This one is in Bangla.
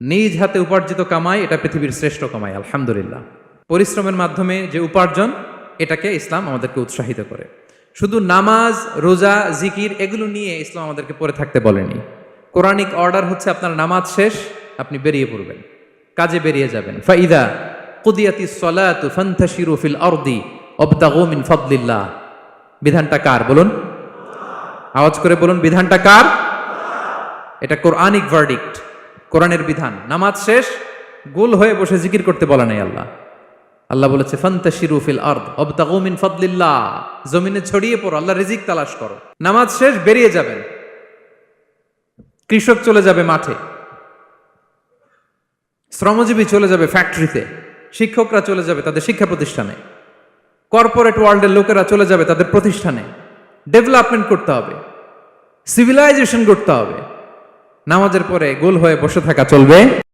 নিজ হাতে উপার্জিত কামাই এটা পৃথিবীর শ্রেষ্ঠ কামাই, আলহামদুলিল্লাহ। পরিশ্রমের মাধ্যমে যে উপার্জন, এটাকে ইসলাম আমাদেরকে উৎসাহিত করে। শুধু নামাজ, রোজা, জিকির এগুলো নিয়ে ইসলাম আমাদেরকে পড়ে থাকতে বলেনি। কোরআনিক অর্ডার হচ্ছে আপনার নামাজ শেষ, আপনি বেরিয়ে পড়বেন, কাজে বেরিয়ে যাবেন। ফাইদা কুদিয়াতিস সালাতু ফান্তাশিরু ফিল আরদি ওয়াবতাগু মিন ফাদলিল্লাহ। বিধানটা কার বলুন? আওয়াজ করে বলুন, বিধানটা কার? এটা কোরআনিক ভার্ডিক্ট, কোরআনের বিধান। নামাজ শেষ, গোল হয়ে বসে জিকির করতে বলা নাই আল্লাহ। আল্লাহ বলেছে ফান্তাশিরু ফিল আরদ ওয়াবতাগু মিন ফাদলিল্লাহ, জমিনে ছড়িয়ে পড়ো, আল্লাহ রিজিক তালাশ করো। নামাজ শেষ, বেরিয়ে যাবেন। কৃষক চলে যাবে মাঠে, শ্রমজীবী চলে যাবে ফ্যাক্টরিতে, শিক্ষকরা চলে যাবে তাদের শিক্ষা প্রতিষ্ঠানে, কর্পোরেট ওয়ার্ল্ডের লোকেরা চলে যাবে তাদের প্রতিষ্ঠানে। ডেভেলপমেন্ট করতে হবে, সিভিলাইজেশন করতে হবে। নামাজের পরে গোল হয়ে বসে থাকা চলবে